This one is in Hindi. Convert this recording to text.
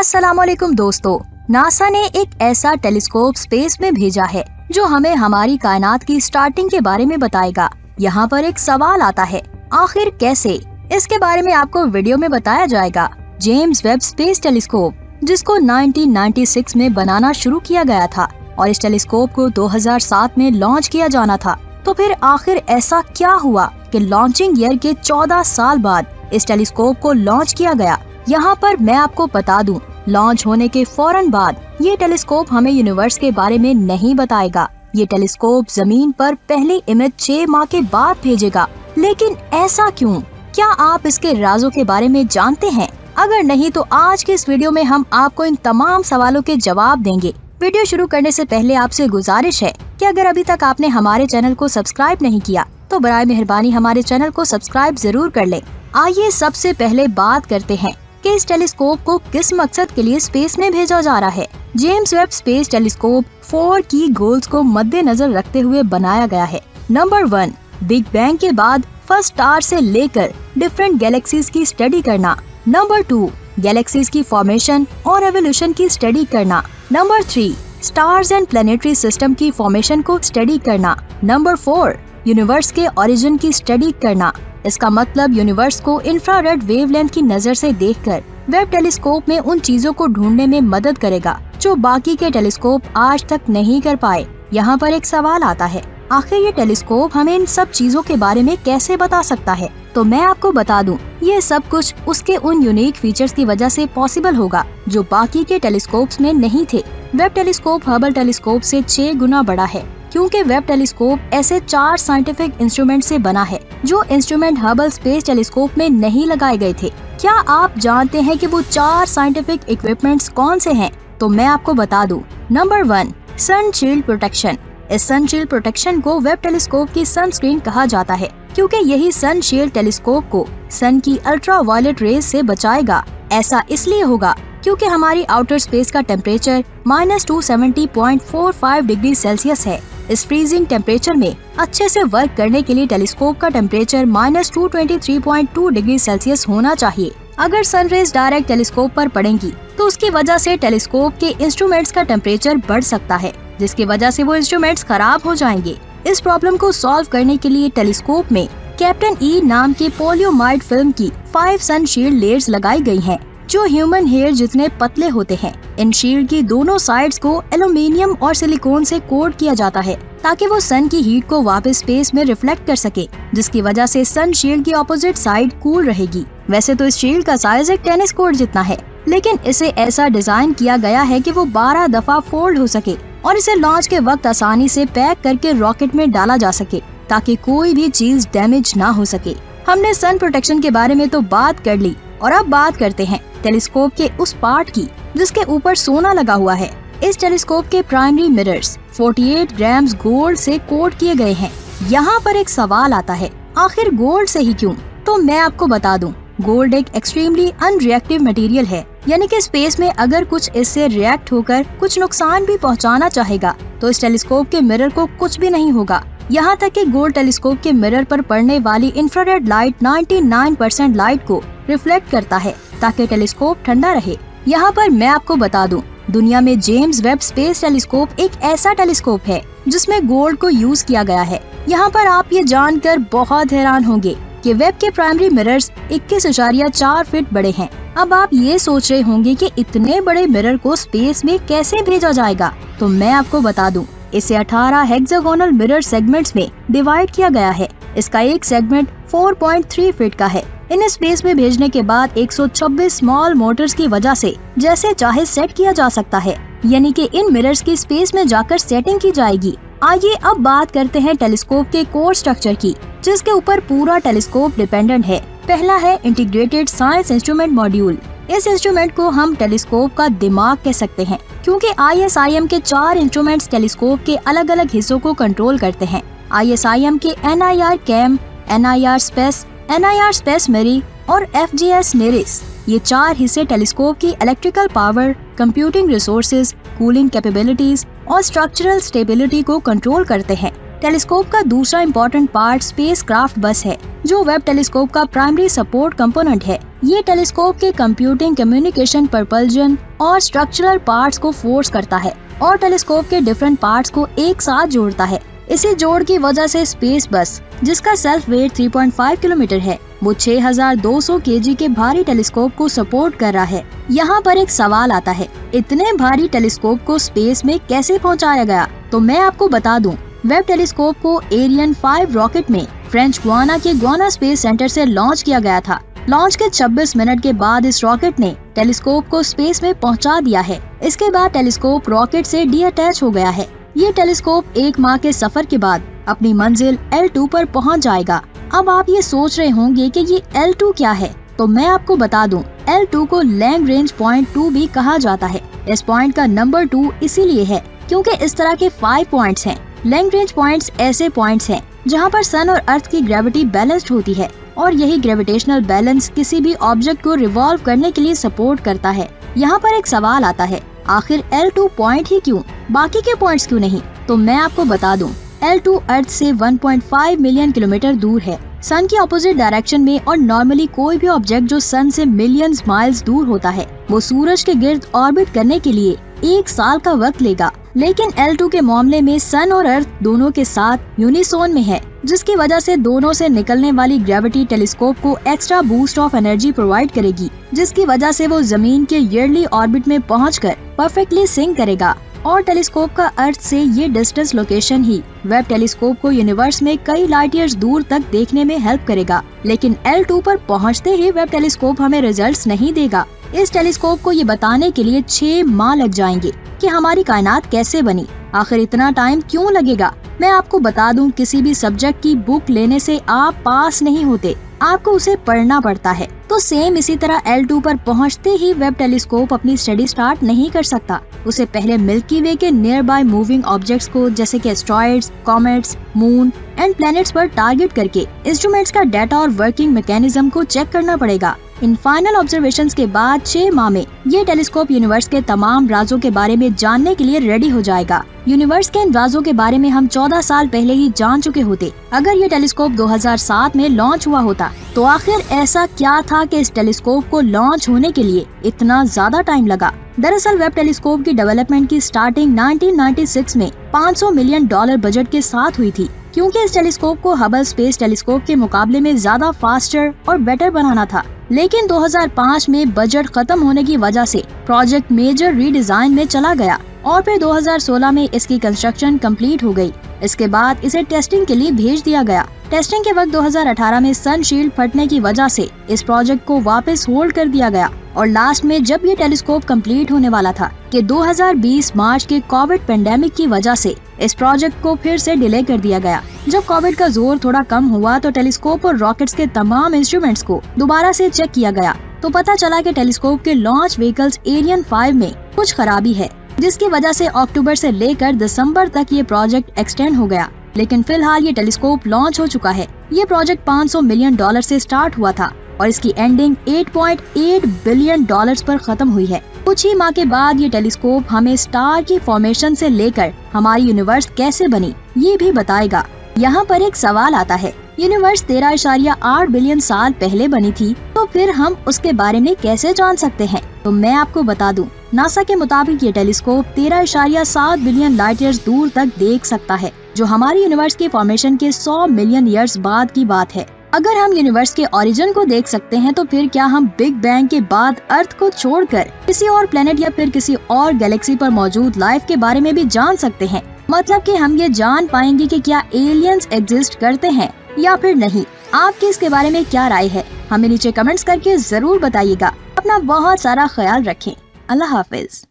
अस्सलामुअलैकुम दोस्तों, नासा ने एक ऐसा टेलीस्कोप स्पेस में भेजा है जो हमें हमारी कायनात की स्टार्टिंग के बारे में बताएगा। यहाँ पर एक सवाल आता है, आखिर कैसे? इसके बारे में आपको वीडियो में बताया जाएगा। जेम्स वेब स्पेस टेलीस्कोप, जिसको 1996 में बनाना शुरू किया गया था और इस टेलीस्कोप को 2007 में लॉन्च किया जाना था। तो फिर आखिर ऐसा क्या हुआ कि लॉन्चिंग ईयर के 14 साल बाद इस टेलीस्कोप को लॉन्च किया गया? यहाँ पर मैं आपको बता दूं, लॉन्च होने के फौरन बाद ये टेलीस्कोप हमें यूनिवर्स के बारे में नहीं बताएगा। ये टेलीस्कोप जमीन पर पहली इमेज 6 माह के बाद भेजेगा। लेकिन ऐसा क्यों? क्या आप इसके राजों के बारे में जानते हैं? अगर नहीं तो आज के इस वीडियो में हम आपको इन तमाम सवालों के जवाब देंगे। वीडियो शुरू करने से पहले आपसे गुजारिश है कि अगर अभी तक आपने हमारे चैनल को सब्सक्राइब नहीं किया तो बराए मेहरबानी हमारे चैनल को सब्सक्राइब जरूर कर लें। आइए सबसे पहले बात करते हैं कि इस टेलीस्कोप को किस मकसद के लिए स्पेस में भेजा जा रहा है। जेम्स वेब स्पेस टेलीस्कोप 4 की गोल्स को मद्देनजर रखते हुए बनाया गया है। नंबर 1, बिग बैंग के बाद फर्स्ट स्टार से लेकर डिफरेंट गैलेक्सीज की स्टडी करना। नंबर 2, गैलेक्सीज की फॉर्मेशन और एवोल्यूशन की स्टडी करना। Number 3, stars and planetary system की फॉर्मेशन को स्टडी करना। नंबर 4, यूनिवर्स के ओरिजिन की स्टडी करना। इसका मतलब यूनिवर्स को इंफ्रारेड वेवलेंथ की नजर से देखकर वेब टेलीस्कोप में उन चीजों को ढूंढने में मदद करेगा जो बाकी के टेलीस्कोप आज तक नहीं कर पाए। यहाँ पर एक सवाल आता है, आखिर ये टेलीस्कोप हमें इन सब चीजों के बारे में कैसे बता सकता है? तो मैं आपको बता दूं, ये सब कुछ उसके उन यूनिक फीचर्स की वजह से पॉसिबल होगा जो बाकी के टेलीस्कोप्स में नहीं थे। वेब टेलीस्कोप हबल टेलीस्कोप से 6 गुना बड़ा है, क्योंकि वेब टेलीस्कोप ऐसे 4 साइंटिफिक इंस्ट्रूमेंट से बना है जो इंस्ट्रूमेंट हबल स्पेस टेलीस्कोप में नहीं लगाए गए थे। क्या आप जानते हैं कि वो 4 साइंटिफिक इक्विपमेंट्स कौन से हैं? तो मैं आपको बता दूं। नंबर 1, सन शील्ड प्रोटेक्शन। इस सन शील्ड प्रोटेक्शन को वेब टेलीस्कोप की सनस्क्रीन कहा जाता है, क्योंकि यही सन शील्ड टेलीस्कोप को सन की अल्ट्रावायलेट रेज से बचाएगा। ऐसा इसलिए होगा क्योंकि हमारी आउटर स्पेस का टेम्परेचर -270.45 डिग्री सेल्सियस है। इस फ्रीजिंग टेम्परेचर में अच्छे से वर्क करने के लिए टेलीस्कोप का टेम्परेचर -223.2 डिग्री सेल्सियस होना चाहिए। अगर सनरेज डायरेक्ट टेलीस्कोप पर पड़ेंगी तो उसकी वजह से टेलीस्कोप के इंस्ट्रूमेंट्स का टेम्परेचर बढ़ सकता है, जिसकी वजह से वो इंस्ट्रूमेंट्स खराब हो जाएंगे। इस प्रॉब्लम को सॉल्व करने के लिए टेलीस्कोप में कैप्टन ई नाम की पोलियोमाइड फिल्म की 5 सन शील्ड लेयर्स लगाई गई हैं, जो ह्यूमन हेयर जितने पतले होते हैं। इन शील्ड की दोनों साइड्स को एल्यूमिनियम और सिलिकॉन से कोट किया जाता है ताकि वो सन की हीट को वापस स्पेस में रिफ्लेक्ट कर सके, जिसकी वजह से सन शील्ड की ऑपोजिट साइड कूल रहेगी। वैसे तो इस शील्ड का साइज एक टेनिस कोर्ट जितना है, लेकिन इसे ऐसा डिजाइन किया गया है कि वो 12 दफा फोल्ड हो सके और इसे लॉन्च के वक्त आसानी से पैक करके रॉकेट में डाला जा सके ताकि कोई भी चीज डैमेज ना हो सके। हमने सन प्रोटेक्शन के बारे में तो बात कर ली, और अब बात करते हैं टेलीस्कोप के उस पार्ट की जिसके ऊपर सोना लगा हुआ है। इस टेलीस्कोप के प्राइमरी मिरर्स 48 ग्राम्स गोल्ड से कोट किए गए हैं। यहाँ पर एक सवाल आता है, आखिर गोल्ड से ही क्यों? तो मैं आपको बता दूं, गोल्ड एक एक्सट्रीमली अनरिएक्टिव मटेरियल है, यानी कि स्पेस में अगर कुछ इससे रिएक्ट होकर कुछ नुकसान भी पहुंचाना चाहेगा तो इस टेलीस्कोप के मिरर को कुछ भी नहीं होगा। यहाँ तक कि गोल्ड टेलीस्कोप के मिरर पर पड़ने वाली इंफ्रारेड लाइट 99% लाइट को रिफ्लेक्ट करता है ताकि टेलीस्कोप ठंडा रहे। यहाँ पर मैं आपको बता दूं, दुनिया में जेम्स वेब स्पेस टेलीस्कोप एक ऐसा टेलीस्कोप है जिसमें गोल्ड को यूज किया गया है। यहाँ पर आप ये जानकर बहुत हैरान होंगे कि वेब के प्राइमरी मिरर्स 21.4 फीट बड़े हैं। अब आप ये सोच रहे होंगे कि इतने बड़े मिरर को स्पेस में कैसे भेजा जाएगा? तो मैं आपको बता दूं, इसे 18 हेक्सागोनल मिरर सेगमेंट्स में डिवाइड किया गया है। इसका एक सेगमेंट 4.3 फीट का है। इन्हें स्पेस में भेजने के बाद 126 स्मॉल मोटर्स की वजह से जैसे चाहे सेट किया जा सकता है, यानी कि इन मिरर्स की स्पेस में जाकर सेटिंग की जाएगी। आइए अब बात करते हैं टेलीस्कोप के कोर स्ट्रक्चर की, जिसके ऊपर पूरा टेलीस्कोप डिपेंडेंट है। पहला है इंटीग्रेटेड साइंस इंस्ट्रूमेंट मॉड्यूल। इस इंस्ट्रूमेंट को हम टेलीस्कोप का दिमाग कह सकते हैं, क्योंकि ISIM के 4 इंस्ट्रूमेंट्स टेलीस्कोप के अलग अलग हिस्सों को कंट्रोल करते हैं। ISIM के NIR cam, NIR spec, NIR spec मेरी और FGS नेरिस, ये 4 हिस्से टेलीस्कोप की electrical power, computing resources, cooling capabilities और स्ट्रक्चरल स्टेबिलिटी को कंट्रोल करते हैं। टेलीस्कोप का दूसरा इम्पोर्टेंट पार्ट स्पेस क्राफ्ट बस है, जो वेब टेलीस्कोप का प्राइमरी सपोर्ट कंपोनेंट है। ये टेलीस्कोप के कंप्यूटिंग, कम्युनिकेशन, प्रपल्जन और स्ट्रक्चरल पार्ट्स को फोर्स करता है और टेलीस्कोप के डिफरेंट पार्ट्स को एक साथ जोड़ता है। इसी जोड़ की वजह से स्पेस बस, जिसका सेल्फ वेट 3.5 किलोमीटर है, वो 6200 केजी के भारी टेलीस्कोप को सपोर्ट कर रहा है। यहाँ पर एक सवाल आता है, इतने भारी टेलीस्कोप को स्पेस में कैसे पहुँचाया गया? तो मैं आपको बता दूं, वेब टेलीस्कोप को एरियन 5 रॉकेट में फ्रेंच गुयाना के गुयाना स्पेस सेंटर से लॉन्च किया गया था। लॉन्च के 26 मिनट के बाद इस रॉकेट ने टेलीस्कोप को स्पेस में पहुंचा दिया है। इसके बाद टेलीस्कोप रॉकेट से डीअटैच हो गया है। ये टेलीस्कोप 1 माह के सफर के बाद अपनी मंजिल L2 पर पहुंच जाएगा। अब आप ये सोच रहे होंगे कि ये L2 क्या है, तो मैं आपको बता दूं, L2 को लैंग्रेंज पॉइंट 2 भी कहा जाता है। इस पॉइंट का नंबर 2 इसीलिए है क्योंकि इस तरह के 5 पॉइंट्स हैं। लैंग्रेंज पॉइंट्स ऐसे पॉइंट्स हैं जहां पर सन और अर्थ की ग्रेविटी बैलेंस्ड होती है और यही ग्रेविटेशनल बैलेंस किसी भी ऑब्जेक्ट को रिवॉल्व करने के लिए सपोर्ट करता है। यहाँ पर एक सवाल आता है, आखिर L2 पॉइंट ही क्यों, बाकी के पॉइंट्स क्यों नहीं? तो मैं आपको बता दूं, L2 अर्थ से 1.5 मिलियन किलोमीटर दूर है, सन की ऑपोजिट डायरेक्शन में, और नॉर्मली कोई भी ऑब्जेक्ट जो सन से मिलियंस माइल्स दूर होता है, वो सूरज के गिर्द ऑर्बिट करने के लिए 1 साल का वक्त लेगा। लेकिन L2 के मामले में सन और अर्थ दोनों के साथ यूनिसोन में है, जिसकी वजह से दोनों से निकलने वाली ग्रेविटी टेलीस्कोप को extra boost of energy provide करेगी, जिसकी वजह से वो जमीन के ईयरली ऑर्बिट में पहुंचकर परफेक्टली सिंक करेगा। और टेलीस्कोप का अर्थ से ये डिस्टेंस लोकेशन ही वेब टेलीस्कोप को यूनिवर्स में कई लाइट ईयर्स दूर तक देखने में हेल्प करेगा। लेकिन L2 पर पहुंचते ही वेब टेलीस्कोप हमें रिजल्ट्स नहीं देगा। इस टेलीस्कोप को ये बताने के लिए 6 माह लग जाएंगे कि हमारी कायनात कैसे बनी। आखिर इतना टाइम क्यों लगेगा? मैं आपको बता दूं, किसी भी सब्जेक्ट की बुक लेने से आप पास नहीं होते, आपको उसे पढ़ना पड़ता है। तो सेम इसी तरह L2 पर पहुंचते ही वेब टेलीस्कोप अपनी स्टडी स्टार्ट नहीं कर सकता। उसे पहले मिल्की वे के नियर बाय मूविंग ऑब्जेक्ट्स को, जैसे कि asteroids, comets, moon and planets पर टारगेट करके इंस्ट्रूमेंट्स का डाटा और वर्किंग मैकेनिज्म को चेक करना पड़ेगा। इन फाइनल ऑब्जर्वेशंस के बाद 6 माह में ये टेलीस्कोप यूनिवर्स के तमाम राजों के बारे में जानने के लिए रेडी हो जाएगा। यूनिवर्स के इन राजों के बारे में हम 14 साल पहले ही जान चुके होते अगर ये टेलीस्कोप 2007 में लॉन्च हुआ होता। तो आखिर ऐसा क्या था कि इस टेलीस्कोप को लॉन्च होने के लिए इतना ज्यादा टाइम लगा? दरअसल वेब टेलीस्कोप की डेवलपमेंट की स्टार्टिंग 1996 में $500 मिलियन बजट के साथ हुई थी, क्योंकि इस टेलीस्कोप को हबल स्पेस टेलीस्कोप के मुकाबले में ज्यादा फास्टर और बेटर बनाना था। लेकिन 2005 में बजट खत्म होने की वजह से प्रोजेक्ट मेजर रीडिजाइन में चला गया और फिर 2016 में इसकी कंस्ट्रक्शन कंप्लीट हो गई। इसके बाद इसे टेस्टिंग के लिए भेज दिया गया। टेस्टिंग के वक्त 2018 में सनशील्ड फटने की वजह से इस प्रोजेक्ट को वापस होल्ड कर दिया गया और लास्ट में जब ये टेलीस्कोप कंप्लीट होने वाला था कि 2020 मार्च के कोविड पेंडेमिक की वजह से इस प्रोजेक्ट को फिर से डिले कर दिया गया। जब कोविड का जोर थोड़ा कम हुआ तो टेलीस्कोप और रॉकेट्स के तमाम इंस्ट्रूमेंट्स को दोबारा से चेक किया गया तो पता चला कि टेलीस्कोप के लॉन्च व्हीकल्स एरियन 5 में कुछ खराबी है, जिसकी वजह से अक्टूबर से लेकर दिसंबर तक ये प्रोजेक्ट एक्सटेंड हो गया। लेकिन फिलहाल ये टेलीस्कोप लॉन्च हो चुका है। ये प्रोजेक्ट $500 मिलियन से स्टार्ट हुआ था और इसकी एंडिंग $8.8 बिलियन पर खत्म हुई है। कुछ ही माह के बाद ये टेलीस्कोप हमें स्टार की फॉर्मेशन से लेकर हमारी यूनिवर्स कैसे बनी ये भी बताएगा। यहाँ पर एक सवाल आता है, यूनिवर्स 13.8 बिलियन साल पहले बनी थी, तो फिर हम उसके बारे में कैसे जान सकते हैं? तो मैं आपको बता दूं, नासा के मुताबिक ये टेलीस्कोप 13.7 बिलियन लाइट ईयर्स दूर तक देख सकता है, जो हमारी यूनिवर्स के फॉर्मेशन के 100 मिलियन ईयर्स बाद की बात है। अगर हम यूनिवर्स के ओरिजिन को देख सकते हैं तो फिर क्या हम बिग बैंग के बाद अर्थ को छोड़कर किसी और प्लेनेट या फिर किसी और गैलेक्सी पर मौजूद लाइफ के बारे में भी जान सकते हैं? मतलब कि हम ये जान पाएंगे कि क्या एलियंस एग्जिस्ट करते हैं या फिर नहीं। आपकी इसके बारे में क्या राय है? हमें नीचे कमेंट्स करके जरूर बताइएगा। अपना बहुत सारा ख्याल रखें। अल्लाह हाफिज।